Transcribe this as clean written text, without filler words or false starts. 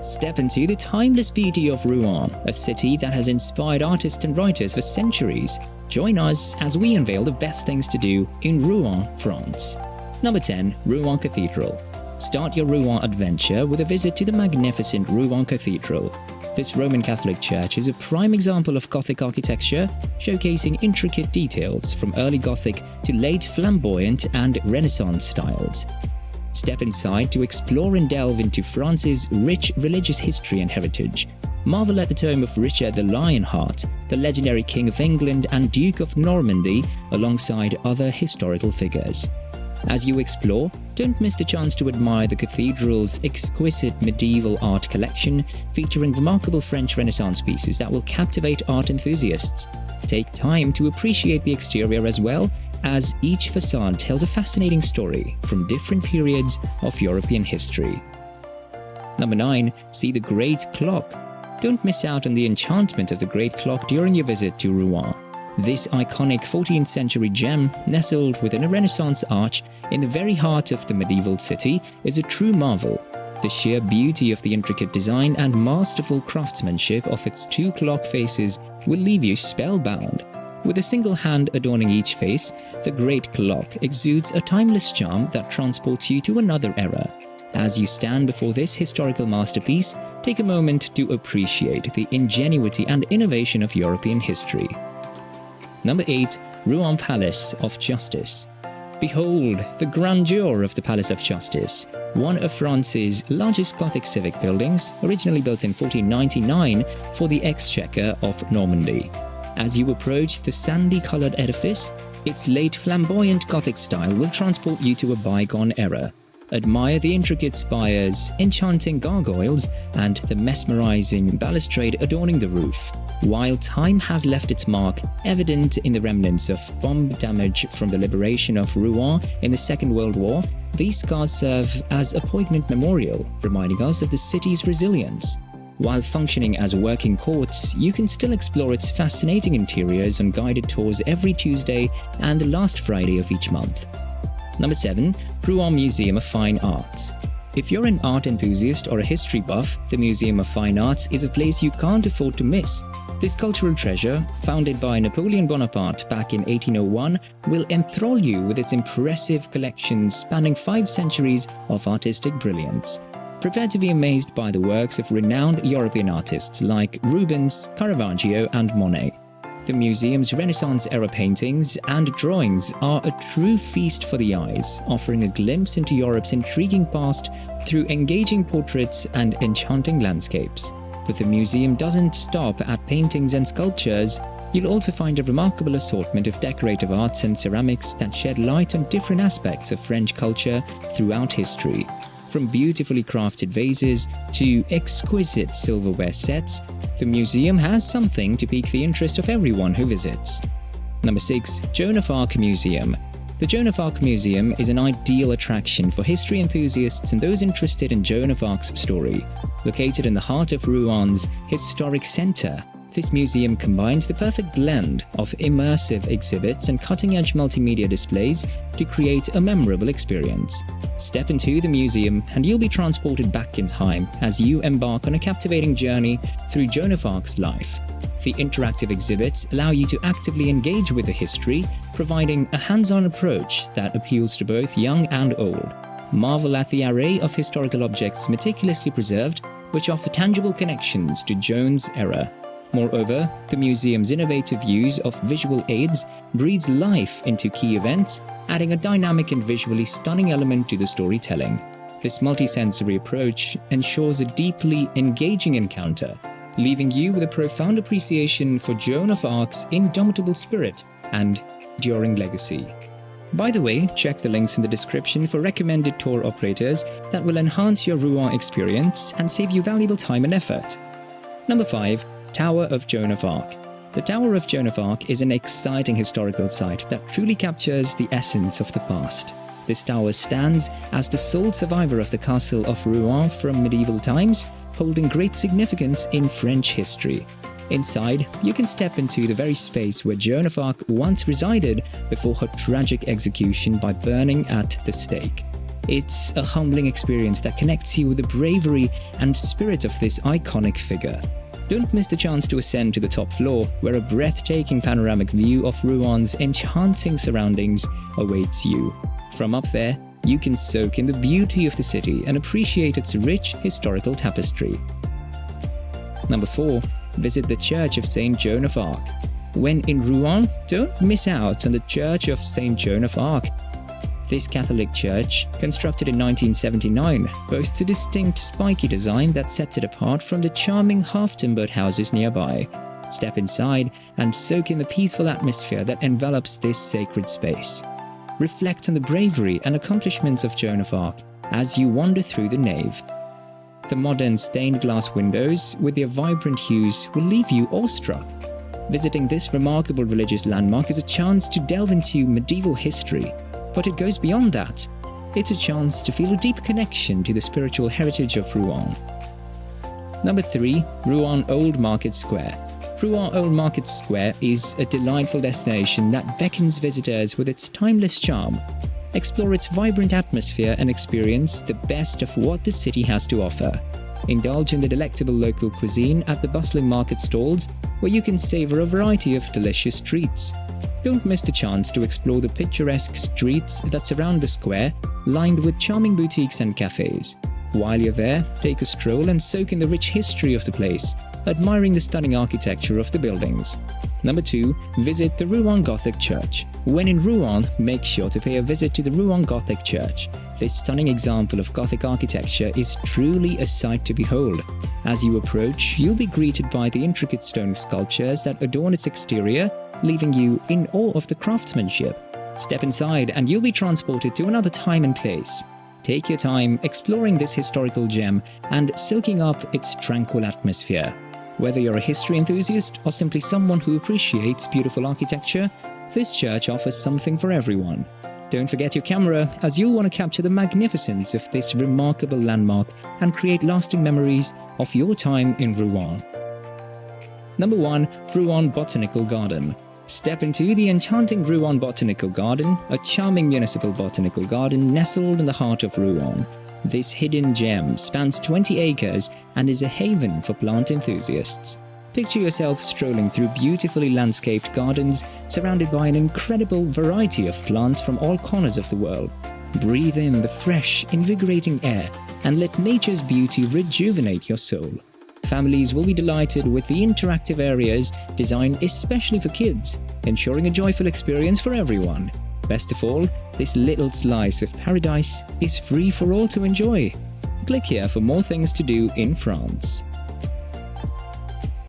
Step into the timeless beauty of Rouen, a city that has inspired artists and writers for centuries. Join us as we unveil the best things to do in Rouen, France. Number 10. Rouen Cathedral. Start your Rouen adventure with a visit to the magnificent Rouen Cathedral. This Roman Catholic church is a prime example of Gothic architecture, showcasing intricate details from early Gothic to late flamboyant and Renaissance styles. Step inside to explore and delve into France's rich religious history and heritage. Marvel at the tomb of Richard the Lionheart, the legendary King of England and Duke of Normandy, alongside other historical figures. As you explore, don't miss the chance to admire the cathedral's exquisite medieval art collection, featuring remarkable French Renaissance pieces that will captivate art enthusiasts. Take time to appreciate the exterior as well, as each facade tells a fascinating story from different periods of European history. Number 9. See the Great Clock. Don't miss out on the enchantment of the Great Clock during your visit to Rouen. This iconic 14th century gem, nestled within a Renaissance arch in the very heart of the medieval city, is a true marvel. The sheer beauty of the intricate design and masterful craftsmanship of its two clock faces will leave you spellbound. With a single hand adorning each face, the Great Clock exudes a timeless charm that transports you to another era. As you stand before this historical masterpiece, take a moment to appreciate the ingenuity and innovation of European history. Number 8. Rouen Palace of Justice. Behold the grandeur of the Palace of Justice, one of France's largest Gothic civic buildings, originally built in 1499 for the Exchequer of Normandy. As you approach the sandy-colored edifice, its late flamboyant Gothic style will transport you to a bygone era. Admire the intricate spires, enchanting gargoyles, and the mesmerizing balustrade adorning the roof. While time has left its mark, evident in the remnants of bomb damage from the liberation of Rouen in the Second World War, these scars serve as a poignant memorial, reminding us of the city's resilience. While functioning as working courts, you can still explore its fascinating interiors on guided tours every Tuesday and the last Friday of each month. Number 7. Rouen Museum of Fine Arts. If you're an art enthusiast or a history buff, the Museum of Fine Arts is a place you can't afford to miss. This cultural treasure, founded by Napoleon Bonaparte back in 1801, will enthrall you with its impressive collection spanning 5 centuries of artistic brilliance. Prepare to be amazed by the works of renowned European artists like Rubens, Caravaggio, and Monet. The museum's Renaissance-era paintings and drawings are a true feast for the eyes, offering a glimpse into Europe's intriguing past through engaging portraits and enchanting landscapes. But the museum doesn't stop at paintings and sculptures. You'll also find a remarkable assortment of decorative arts and ceramics that shed light on different aspects of French culture throughout history. From beautifully crafted vases to exquisite silverware sets, the museum has something to pique the interest of everyone who visits. Number 6. Joan of Arc Museum. The Joan of Arc Museum is an ideal attraction for history enthusiasts and those interested in Joan of Arc's story. Located in the heart of Rouen's historic center, this museum combines the perfect blend of immersive exhibits and cutting-edge multimedia displays to create a memorable experience. Step into the museum and you'll be transported back in time as you embark on a captivating journey through Joan of Arc's life. The interactive exhibits allow you to actively engage with the history, providing a hands-on approach that appeals to both young and old. Marvel at the array of historical objects meticulously preserved, which offer tangible connections to Joan's era. Moreover, the museum's innovative use of visual aids breathes life into key events, adding a dynamic and visually stunning element to the storytelling. This multisensory approach ensures a deeply engaging encounter, leaving you with a profound appreciation for Joan of Arc's indomitable spirit and enduring legacy. By the way, check the links in the description for recommended tour operators that will enhance your Rouen experience and save you valuable time and effort. Number 5. Tower of Joan of Arc. The Tower of Joan of Arc is an exciting historical site that truly captures the essence of the past. This tower stands as the sole survivor of the castle of Rouen from medieval times, holding great significance in French history. Inside, you can step into the very space where Joan of Arc once resided before her tragic execution by burning at the stake. It's a humbling experience that connects you with the bravery and spirit of this iconic figure. Don't miss the chance to ascend to the top floor, where a breathtaking panoramic view of Rouen's enchanting surroundings awaits you. From up there, you can soak in the beauty of the city and appreciate its rich historical tapestry. Number 4. Visit the Church of St. Joan of Arc. When in Rouen, don't miss out on the Church of St. Joan of Arc. This Catholic church, constructed in 1979, boasts a distinct spiky design that sets it apart from the charming half-timbered houses nearby. Step inside and soak in the peaceful atmosphere that envelops this sacred space. Reflect on the bravery and accomplishments of Joan of Arc as you wander through the nave. The modern stained glass windows with their vibrant hues will leave you awestruck. Visiting this remarkable religious landmark is a chance to delve into medieval history, but it goes beyond that. It's a chance to feel a deep connection to the spiritual heritage of Rouen. Number 3. Rouen Old Market Square. Rouen Old Market Square is a delightful destination that beckons visitors with its timeless charm. Explore its vibrant atmosphere and experience the best of what the city has to offer. Indulge in the delectable local cuisine at the bustling market stalls, where you can savor a variety of delicious treats. Don't miss the chance to explore the picturesque streets that surround the square, lined with charming boutiques and cafes. While you're there, take a stroll and soak in the rich history of the place, admiring the stunning architecture of the buildings. Number 2. Visit the Rouen Gothic Church. When in Rouen, make sure to pay a visit to the Rouen Gothic Church. This stunning example of Gothic architecture is truly a sight to behold. As you approach, you'll be greeted by the intricate stone sculptures that adorn its exterior, leaving you in awe of the craftsmanship. Step inside and you'll be transported to another time and place. Take your time exploring this historical gem and soaking up its tranquil atmosphere. Whether you're a history enthusiast or simply someone who appreciates beautiful architecture, this church offers something for everyone. Don't forget your camera, as you'll want to capture the magnificence of this remarkable landmark and create lasting memories of your time in Rouen. Number 1. Rouen Botanical Garden. Step into the enchanting Rouen Botanical Garden, a charming municipal botanical garden nestled in the heart of Rouen. This hidden gem spans 20 acres and is a haven for plant enthusiasts. Picture yourself strolling through beautifully landscaped gardens surrounded by an incredible variety of plants from all corners of the world. Breathe in the fresh, invigorating air and let nature's beauty rejuvenate your soul. Families will be delighted with the interactive areas designed especially for kids, ensuring a joyful experience for everyone. Best of all, this little slice of paradise is free for all to enjoy. Click here for more things to do in France.